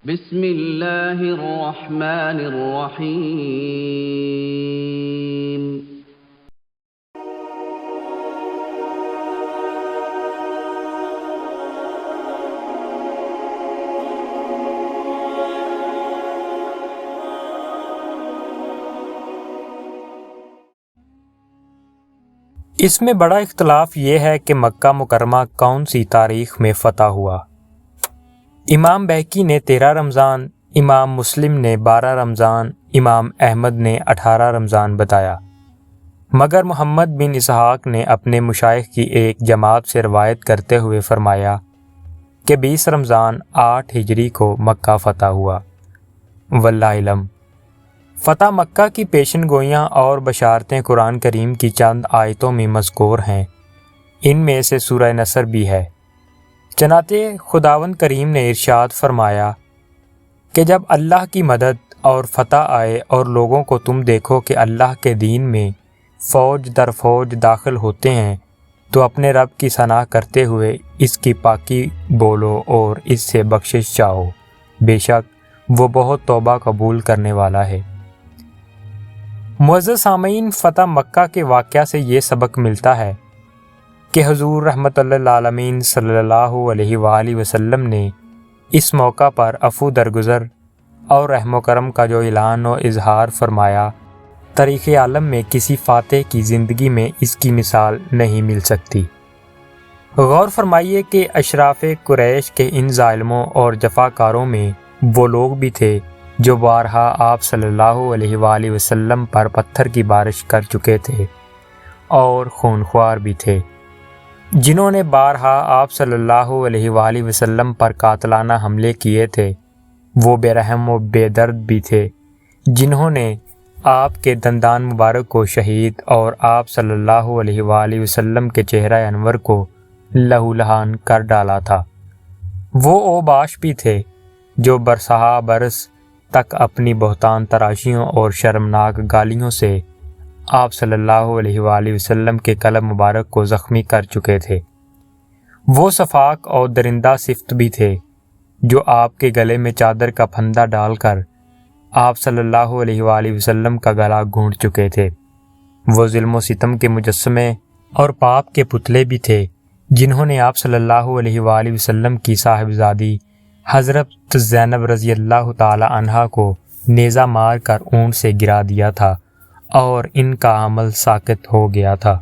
بسم اللہ الرحمن الرحیم۔ اس میں بڑا اختلاف یہ ہے کہ مکہ مکرمہ کون سی تاریخ میں فتح ہوا۔ امام بہقی نے 13 رمضان، امام مسلم نے 12 رمضان، امام احمد نے 18 رمضان بتایا، مگر محمد بن اسحاق نے اپنے مشائخ کی ایک جماعت سے روایت کرتے ہوئے فرمایا کہ 20 رمضان 8 ہجری کو مکہ فتح ہوا۔ واللہ علم۔ فتح مکہ کی پیشن گوئیاں اور بشارتیں قرآن کریم کی چند آیتوں میں مذکور ہیں، ان میں سے سورہ نصر بھی ہے۔ چنانچہ خداوند کریم نے ارشاد فرمایا کہ جب اللہ کی مدد اور فتح آئے اور لوگوں کو تم دیکھو کہ اللہ کے دین میں فوج در فوج داخل ہوتے ہیں تو اپنے رب کی ثنا کرتے ہوئے اس کی پاکی بولو اور اس سے بخشش چاہو، بے شک وہ بہت توبہ قبول کرنے والا ہے۔ معزز سامعین، فتح مکہ کے واقعہ سے یہ سبق ملتا ہے کہ حضور رحمت للعالمین صلی اللہ علیہ وآلہ وسلم نے اس موقع پر عفو درگزر اور رحم و کرم کا جو اعلان و اظہار فرمایا، تاریخ عالم میں کسی فاتح کی زندگی میں اس کی مثال نہیں مل سکتی۔ غور فرمائیے کہ اشراف قریش کے ان ظالموں اور جفاکاروں میں وہ لوگ بھی تھے جو بارہا آپ صلی اللہ علیہ وآلہ وسلم پر پتھر کی بارش کر چکے تھے، اور خونخوار بھی تھے، جنہوں نے بارہا آپ صلی اللہ علیہ وآلہ وسلم پر قاتلانہ حملے کیے تھے۔ وہ بے رحم و بے درد بھی تھے، جنہوں نے آپ کے دندان مبارک کو شہید اور آپ صلی اللہ علیہ وآلہ وسلم کے چہرہ انور کو لہو لہان کر ڈالا تھا۔ وہ اوباش بھی تھے جو برسہا برس تک اپنی بہتان تراشیوں اور شرمناک گالیوں سے آپ صلی اللہ علیہ وآلہ وسلم کے قلب مبارک کو زخمی کر چکے تھے۔ وہ صفاق اور درندہ صفت بھی تھے جو آپ کے گلے میں چادر کا پھندا ڈال کر آپ صلی اللہ علیہ وآلہ وسلم کا گلا گھونٹ چکے تھے۔ وہ ظلم و ستم کے مجسمے اور پاپ کے پتلے بھی تھے، جنہوں نے آپ صلی اللہ علیہ وآلہ وسلم کی صاحبزادی حضرت زینب رضی اللہ تعالی عنہا کو نیزہ مار کر اونٹ سے گرا دیا تھا اور ان کا عمل ساقط ہو گیا تھا۔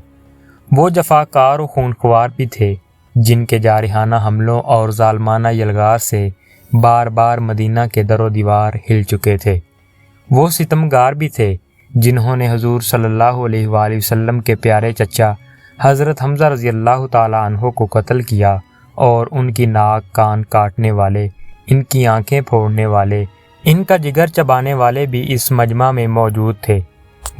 وہ جفاکار و خونخوار بھی تھے جن کے جارحانہ حملوں اور ظالمانہ یلغار سے بار بار مدینہ کے در و دیوار ہل چکے تھے۔ وہ ستمگار بھی تھے جنہوں نے حضور صلی اللہ علیہ وآلہ وسلم کے پیارے چچا حضرت حمزہ رضی اللہ تعالی عنہ کو قتل کیا، اور ان کی ناک کان کاٹنے والے، ان کی آنکھیں پھوڑنے والے، ان کا جگر چبانے والے بھی اس مجمع میں موجود تھے۔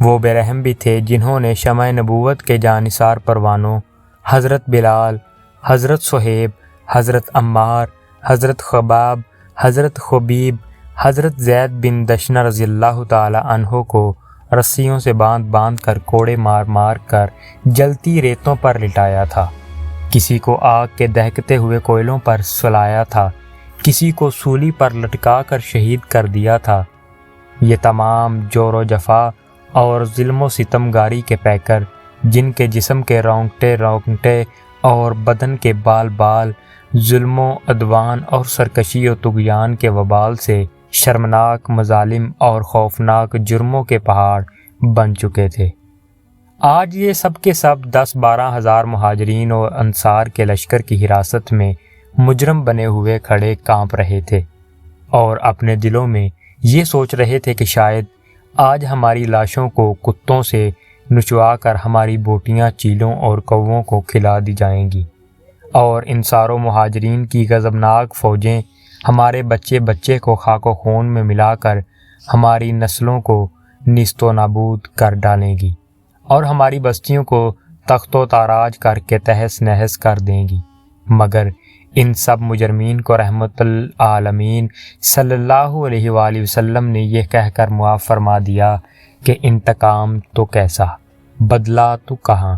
وہ بے رحم بھی تھے جنہوں نے شمع نبوت کے جانثار پروانوں حضرت بلال، حضرت صہیب، حضرت عمار، حضرت خباب، حضرت خبیب، حضرت زید بن دشنہ رضی اللہ تعالی عنہ کو رسیوں سے باندھ باندھ کر کوڑے مار مار کر جلتی ریتوں پر لٹایا تھا، کسی کو آگ کے دہکتے ہوئے کوئلوں پر سلایا تھا، کسی کو سولی پر لٹکا کر شہید کر دیا تھا۔ یہ تمام جور و جفا اور ظلم و ستم گاری کے پیکر، جن کے جسم کے رونگٹے رونگٹے اور بدن کے بال بال ظلم و عدوان اور سرکشی و طغیان کے وبال سے شرمناک مظالم اور خوفناک جرموں کے پہاڑ بن چکے تھے۔ آج یہ سب کے سب 10-12 ہزار مہاجرین و انصار کے لشکر کی حراست میں مجرم بنے ہوئے کھڑے کانپ رہے تھے، اور اپنے دلوں میں یہ سوچ رہے تھے کہ شاید آج ہماری لاشوں کو کتوں سے نچوا کر ہماری بوٹیاں چیلوں اور کووں کو کھلا دی جائیں گی، اور انصار و مہاجرین کی غضبناک فوجیں ہمارے بچے بچے کو خاک و خون میں ملا کر ہماری نسلوں کو نیست و نابود کر ڈالیں گی، اور ہماری بستیوں کو تخت و تاراج کر کے تہس نہس کر دیں گی۔ مگر ان سب مجرمین کو رحمت العالمین صلی اللہ علیہ وآلہ وسلم نے یہ کہہ کر معاف فرما دیا کہ انتقام تو کیسا، بدلہ تو کہاں،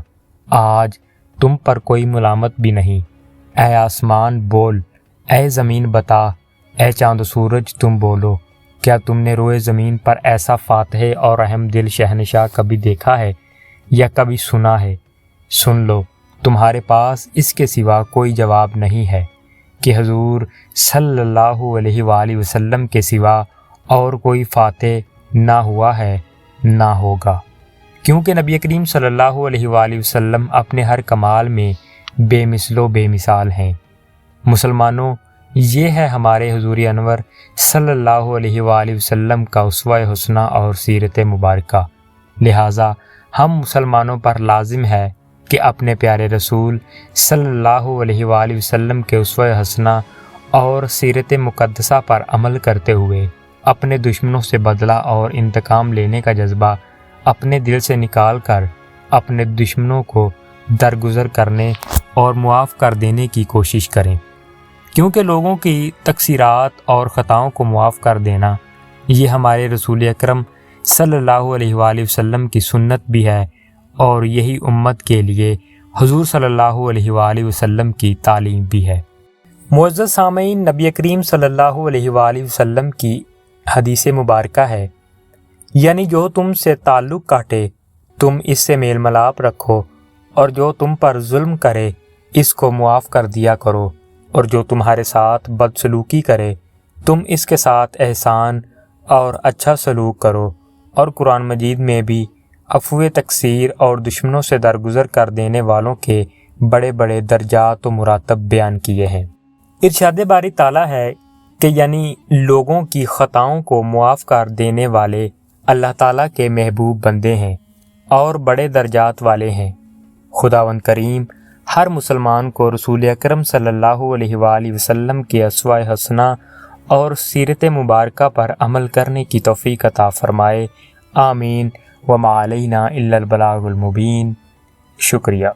آج تم پر کوئی ملامت بھی نہیں۔ اے آسمان بول، اے زمین بتا، اے چاند و سورج تم بولو، کیا تم نے روئے زمین پر ایسا فاتح اور رحم دل شہنشاہ کبھی دیکھا ہے یا کبھی سنا ہے؟ سن لو، تمہارے پاس اس کے سوا کوئی جواب نہیں ہے کہ حضور صلی اللہ علیہ وآلہ وسلم کے سوا اور کوئی فاتح نہ ہوا ہے نہ ہوگا، کیونکہ نبی کریم صلی اللہ علیہ وآلہ وسلم اپنے ہر کمال میں بے مثل و بے مثال ہیں۔ مسلمانوں، یہ ہے ہمارے حضور انور صلی اللہ علیہ وآلہ وسلم کا اسوہ حسنہ اور سیرت مبارکہ، لہٰذا ہم مسلمانوں پر لازم ہے کہ اپنے پیارے رسول صلی اللہ علیہ وآلہ وسلم کے اسوہ حسنہ اور سیرت مقدسہ پر عمل کرتے ہوئے اپنے دشمنوں سے بدلہ اور انتقام لینے کا جذبہ اپنے دل سے نکال کر اپنے دشمنوں کو درگزر کرنے اور معاف کر دینے کی کوشش کریں، کیونکہ لوگوں کی تقصیرات اور خطاؤں کو معاف کر دینا یہ ہمارے رسول اکرم صلی اللہ علیہ وآلہ وسلم کی سنت بھی ہے، اور یہی امت کے لیے حضور صلی اللہ علیہ وآلہ وسلم کی تعلیم بھی ہے۔ معزز سامعین، نبی کریم صلی اللہ علیہ وآلہ وسلم کی حدیث مبارکہ ہے، یعنی جو تم سے تعلق کاٹے تم اس سے میل ملاپ رکھو، اور جو تم پر ظلم کرے اس کو معاف کر دیا کرو، اور جو تمہارے ساتھ بدسلوکی کرے تم اس کے ساتھ احسان اور اچھا سلوک کرو۔ اور قرآن مجید میں بھی عفو تقصیر اور دشمنوں سے درگزر کر دینے والوں کے بڑے بڑے درجات و مراتب بیان کیے ہیں۔ ارشاد باری تعالیٰ ہے کہ یعنی لوگوں کی خطاؤں کو معاف کر دینے والے اللہ تعالیٰ کے محبوب بندے ہیں اور بڑے درجات والے ہیں۔ خداوند کریم ہر مسلمان کو رسول اکرم صلی اللہ علیہ وآلہ وسلم کے اسوہ حسنہ اور سیرت مبارکہ پر عمل کرنے کی توفیق عطا فرمائے، آمین۔ وما علینا الا البلاغ المبین۔ شکریہ۔